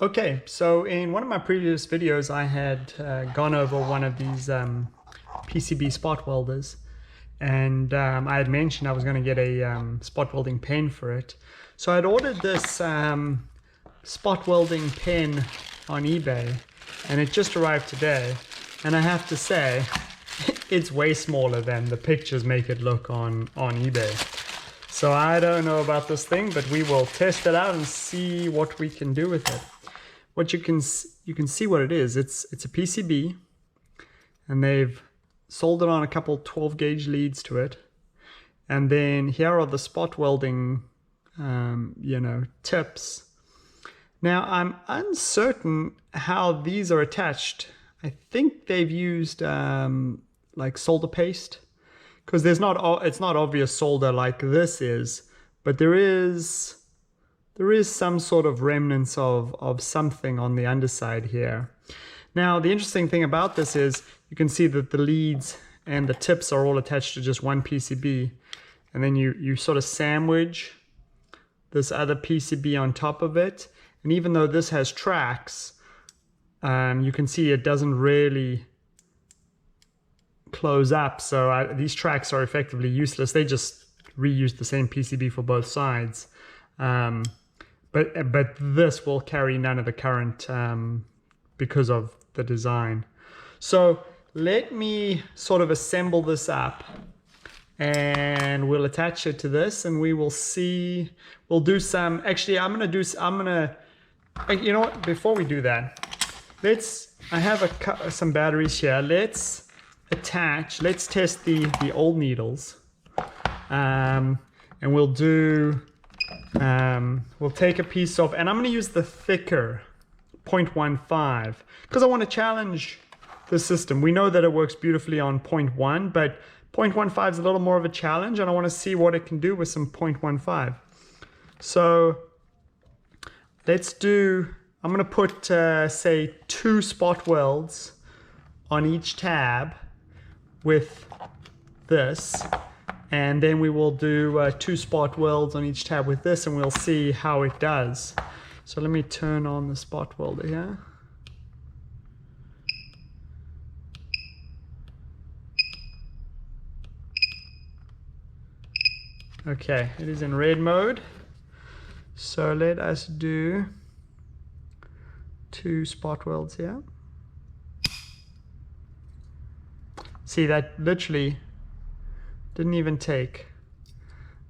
Okay, so in one of my previous videos I had gone over one of these PCB spot welders, and I had mentioned I was going to get a spot welding pen for it. So I'd ordered this spot welding pen on eBay, and it just arrived today, and I have to say it's way smaller than the pictures make it look on eBay. So I don't know about this thing, but we will test it out and see what we can do with it. What you can see what it is. It's a PCB, and they've soldered on a couple 12 gauge leads to it, and then here are the spot welding tips. Now I'm uncertain how these are attached. I think they've used like solder paste, because it's not obvious solder like this is, but there is some sort of remnants of something on the underside here. Now, the interesting thing about this is you can see that the leads and the tips are all attached to just one PCB. And then you sort of sandwich this other PCB on top of it. And even though this has tracks, you can see it doesn't really close up. So these tracks are effectively useless. They just reuse the same PCB for both sides. But this will carry none of the current because of the design. So let me sort of assemble this up, and we'll attach it to this, and we will see. We'll do some. Actually, you know what? Before we do that, I have some batteries here. Let's test the old needles, and we'll do. We'll take a piece of, and I'm going to use the thicker 0.15 because I want to challenge the system. We know that it works beautifully on 0.1, but 0.15 is a little more of a challenge, and I want to see what it can do with some 0.15. So I'm going to put, say, 2 spot welds on each tab with this. And then we will do 2 spot welds on each tab with this, and we'll see how it does. So let me turn on the spot welder here. Okay, it is in red mode. So let us do 2 spot welds here. See, that literally didn't even take.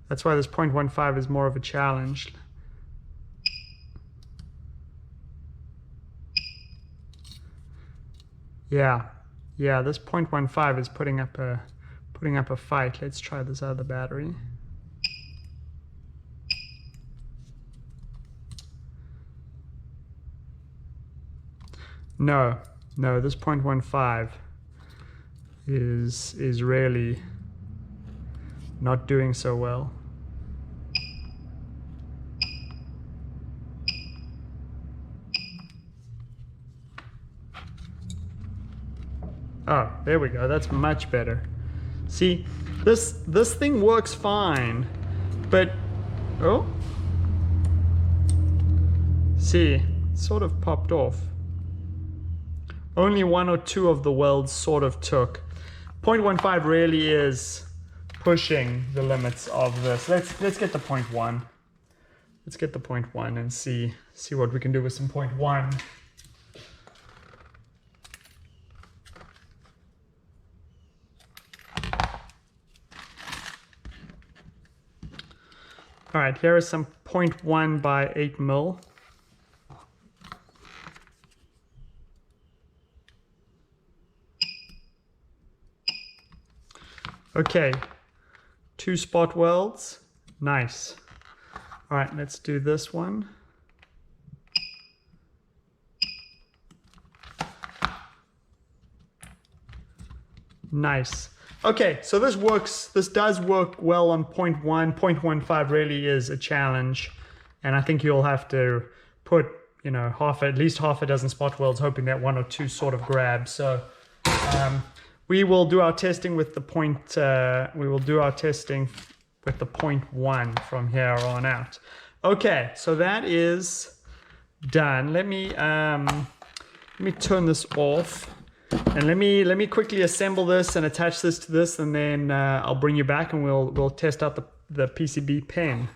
That's why this 0.15 is more of a challenge. Yeah, this 0.15 is putting up a fight. Let's try this other battery. No, this 0.15 is really not doing so well. Oh, there we go. That's much better. See, this thing works fine, but oh, see, it sort of popped off. Only 1 or 2 of the welds sort of took. 0.15 really is pushing the limits of this. Let's get the 0.1. Let's get the 0.1 and see what we can do with some 0.1. All right, here is some 0.1 by 8 mil. Okay. 2 spot welds, nice. All right, let's do this one. Nice. Okay, so this works. This does work well on 0.1. 0.15 really is a challenge, and I think you'll have to put, at least half a dozen spot welds, hoping that 1 or 2 sort of grab. So we will do our testing with the 0.1 from here on out. Okay, so that is done. Let me turn this off, and let me quickly assemble this and attach this to this, and then I'll bring you back and we'll test out the PCB pen.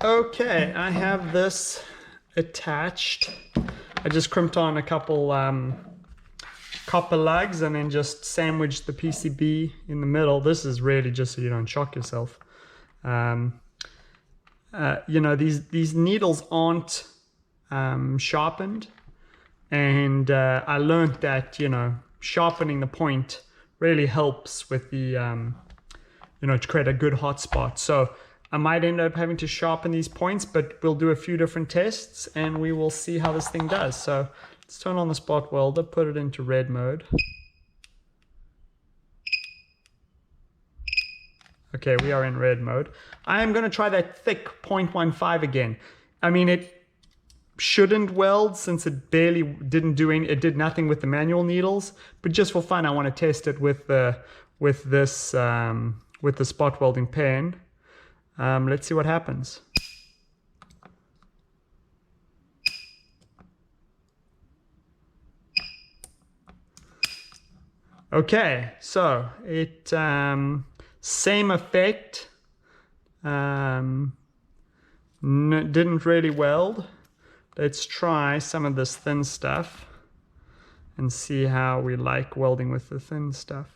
Okay, I have this attached. I just crimped on a couple copper lugs and then just sandwiched the PCB in the middle. This is really just so you don't shock yourself. You know, these needles aren't sharpened, and I learned that, you know, sharpening the point really helps with the you know, to create a good hot spot. So I might end up having to sharpen these points, but we'll do a few different tests and we will see how this thing does. So let's turn on the spot welder, put it into red mode. Okay, we are in red mode. I am going to try that thick 0.15 again. I mean, it shouldn't weld since it barely didn't do any, it did nothing with the manual needles, but just for fun I want to test it with the spot welding pen. Let's see what happens. Okay, so it same effect. Didn't really weld. Let's try some of this thin stuff and see how we like welding with the thin stuff.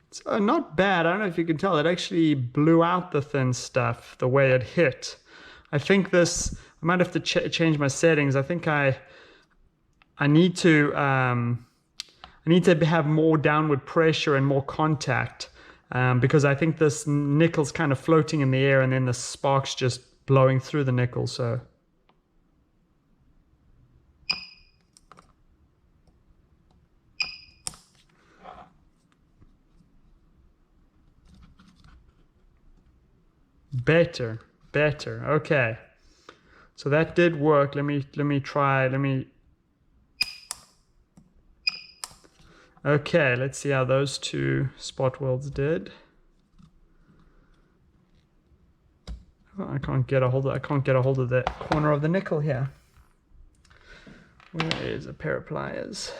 It's not bad. I don't know if you can tell. It actually blew out the thin stuff the way it hit. I think this, I might have to change my settings. I think I need to have more downward pressure and more contact, because I think this nickel's kind of floating in the air and then the spark's just blowing through the nickel. So better. Okay, so that did work. Let me try. Okay, let's see how those two spot welds did. Oh, I can't get a hold of the corner of the nickel here. Where is a pair of pliers?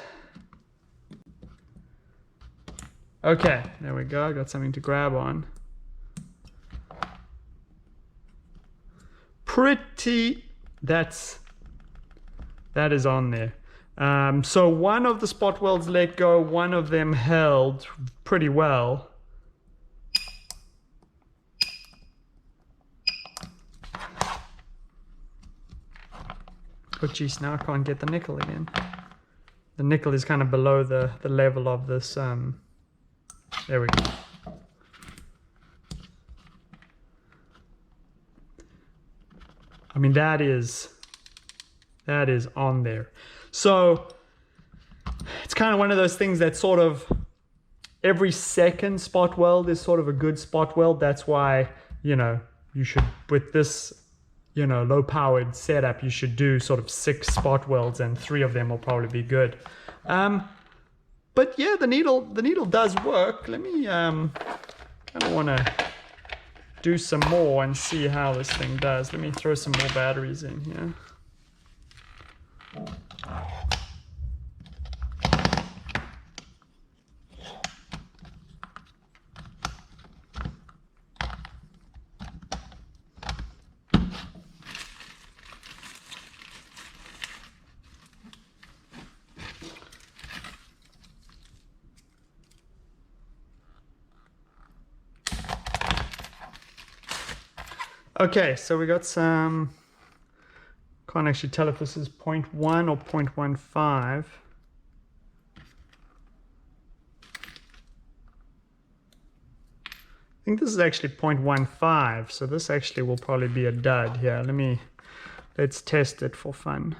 Okay, there we go. I got something to grab on. That is on there. So one of the spot welds let go, one of them held pretty well. Oh geez, now I can't get the nickel again. The nickel is kind of below the level of this. There we go. I mean, that is on there. So it's kind of one of those things that sort of every second spot weld is sort of a good spot weld. That's why, you know, you should, with this, you know, low powered setup, you should do sort of 6 spot welds and 3 of them will probably be good. But yeah, the needle does work. Let me kind of want to do some more and see how this thing does. Let me throw some more batteries in here. Okay, so we got some, can't actually tell if this is 0.1 or 0.15. think this is actually 0.15, so this actually will probably be a dud here. Let's test it for fun.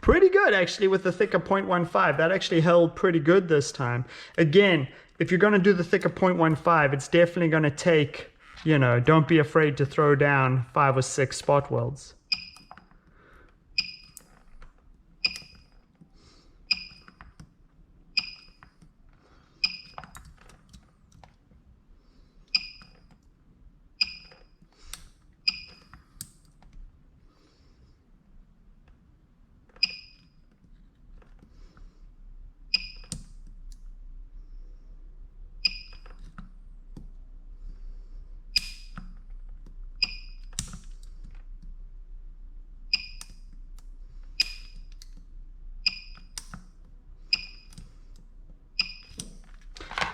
Pretty good actually with the thicker 0.15. That actually held pretty good this time. Again, if you're going to do the thicker 0.15, it's definitely going to take, you know, don't be afraid to throw down 5 or 6 spot welds.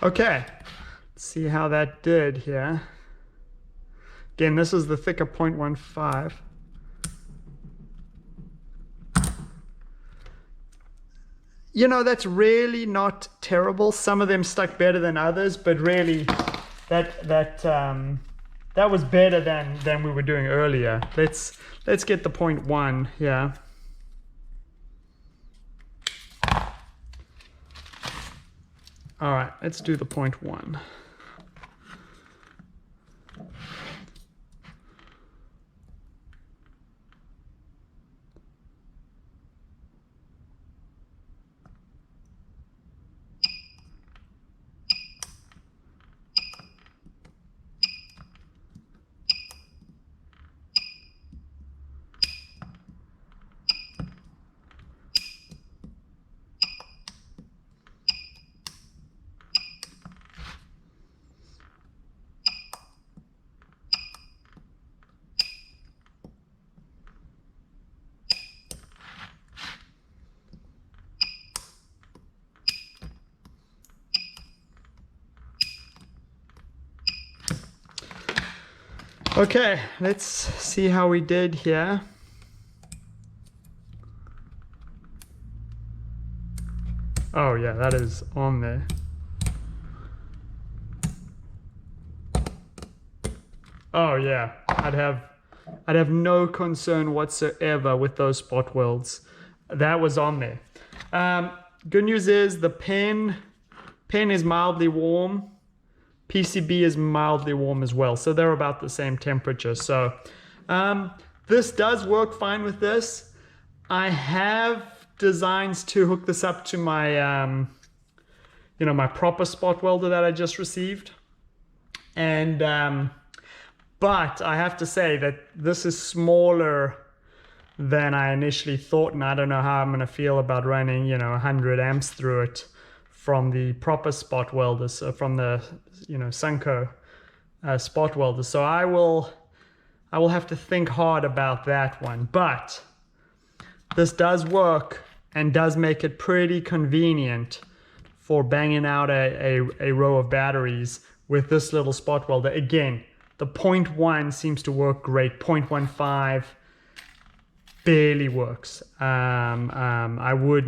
Okay, let's see how that did here. Again, this is the thicker 0.15. You know, that's really not terrible. Some of them stuck better than others, but really that was better than we were doing earlier. Let's get the 0.1 here. All right, let's do the 0.1. Okay, let's see how we did here. Oh yeah, that is on there. Oh yeah, I'd have no concern whatsoever with those spot welds. That was on there. Good news is the pen is mildly warm. PCB is mildly warm as well, so they're about the same temperature. So this does work fine with this. I have designs to hook this up to my my proper spot welder that I just received, and but I have to say that this is smaller than I initially thought, and I don't know how I'm going to feel about running 100 amps through it from the proper spot welders, from the Sunco spot welder. So I will have to think hard about that one, but this does work and does make it pretty convenient for banging out a row of batteries with this little spot welder. Again, the 0.1 seems to work great. 0.15 barely works. I would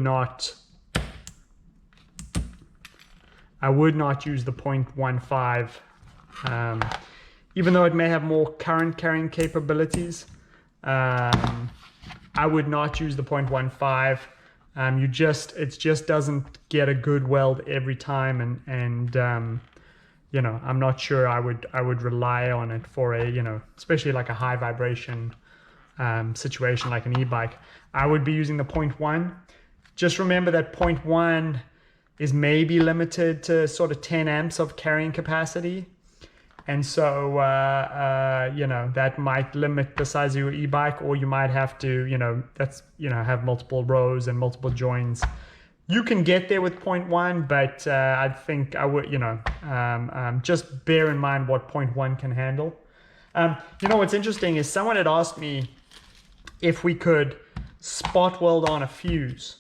not use the 0.15, even though it may have more current carrying capabilities. I would not use the 0.15. It just doesn't get a good weld every time, and I'm not sure I would rely on it for especially like a high vibration situation like an e-bike. I would be using the 0.1. Just remember that 0.1 is maybe limited to sort of 10 amps of carrying capacity. And so, that might limit the size of your e-bike, or you might have to, have multiple rows and multiple joins. You can get there with 0.1, but I think I would, just bear in mind what 0.1 can handle. What's interesting is someone had asked me if we could spot weld on a fuse.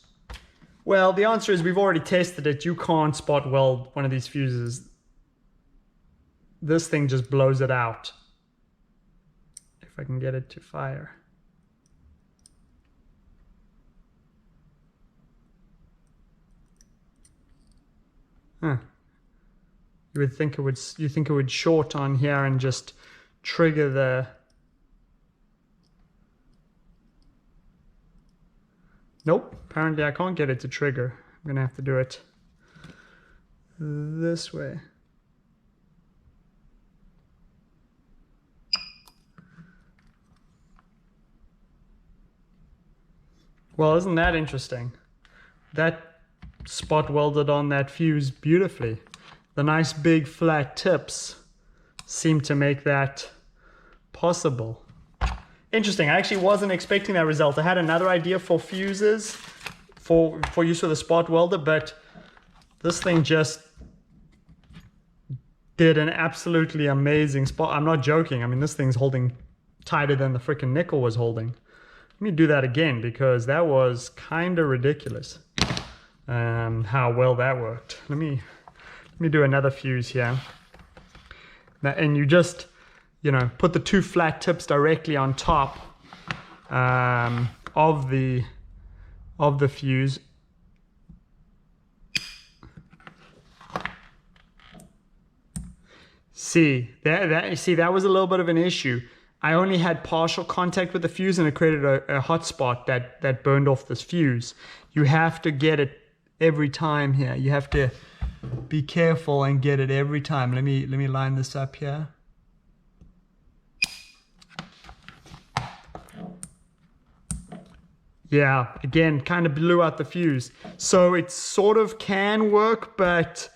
Well, the answer is we've already tested it. You can't spot weld one of these fuses. this thing just blows it out. If I can get it to fire. Huh. You would think it would, you think it would short on here and just trigger the... Nope, apparently I can't get it to trigger. I'm gonna have to do it this way. Well, isn't that interesting? That spot welded on that fuse beautifully. The nice big flat tips seem to make that possible. Interesting, I actually wasn't expecting that result. I had another idea for fuses for use with a spot welder, but this thing just did an absolutely amazing spot. I'm not joking. I mean, this thing's holding tighter than the freaking nickel was holding. Let me do that again because that was kind of ridiculous how well that worked. Let me do another fuse here. Now, and you just, you know, put the two flat tips directly on top of the fuse. See, that was a little bit of an issue. I only had partial contact with the fuse and it created a hot spot that burned off this fuse. You have to get it every time here. You have to be careful and get it every time. Let me line this up here. Yeah, again, kind of blew out the fuse. So it sort of can work, but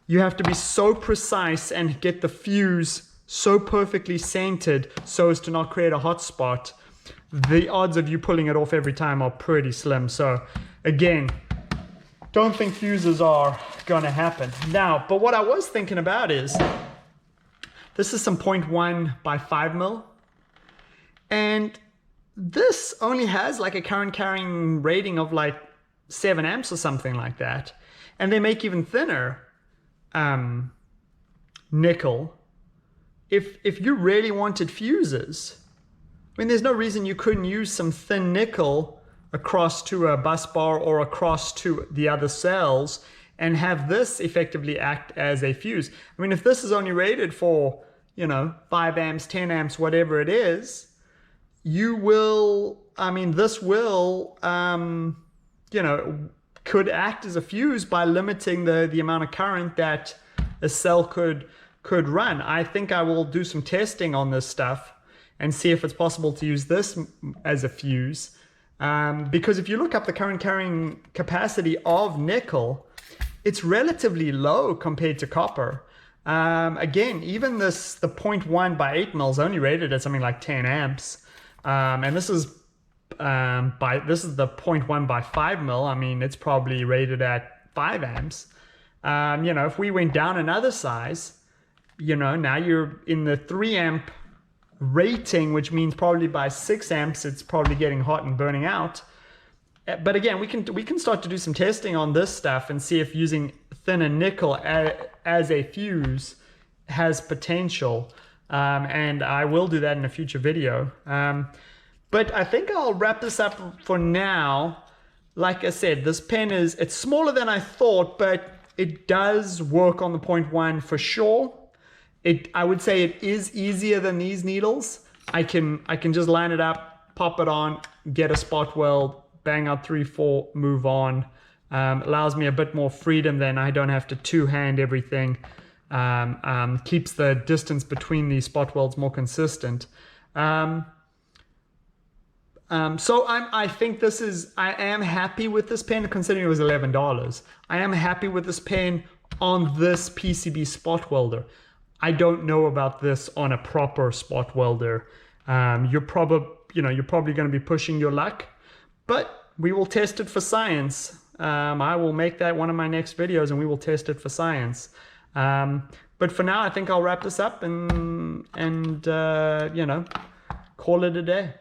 you have to be so precise and get the fuse so perfectly centered so as to not create a hot spot. The odds of you pulling it off every time are pretty slim. So again, don't think fuses are gonna happen. Now, but what I was thinking about is, this is some 0.1 by 5 mil, and this only has like a current carrying rating of like 7 amps or something like that. And they make even thinner nickel. If you really wanted fuses, I mean, there's no reason you couldn't use some thin nickel across to a bus bar or across to the other cells and have this effectively act as a fuse. I mean, if this is only rated for, you know, 5 amps, 10 amps, whatever it is, you will, I mean, this will, you know, could act as a fuse by limiting the amount of current that a cell could run. I think I will do some testing on this stuff and see if it's possible to use this as a fuse. Because if you look up the current carrying capacity of nickel, it's relatively low compared to copper. Again, even the 0.1 by 8 mil is only rated at something like 10 amps. And this is the 0.1 by 5 mil. I mean, it's probably rated at 5 amps. You know, if we went down another size, you know, now you're in the 3 amp rating, which means probably by 6 amps, it's probably getting hot and burning out. But again, we can start to do some testing on this stuff and see if using thinner nickel as a fuse has potential. And I will do that in a future video. But I think I'll wrap this up for now. Like I said, this pen it's smaller than I thought, but it does work on the 0.1 for sure. I would say it is easier than these needles. I can just line it up, pop it on, get a spot weld, bang out 3, 4, move on. Allows me a bit more freedom then. I don't have to two-hand everything. Keeps the distance between these spot welds more consistent. So I think I am happy with this pen, considering it was $11. I am happy with this pen on this PCB spot welder. I don't know about this on a proper spot welder. You're probably going to be pushing your luck, but we will test it for science. I will make that one of my next videos and we will test it for science. But for now, I think I'll wrap this up and you know, call it a day.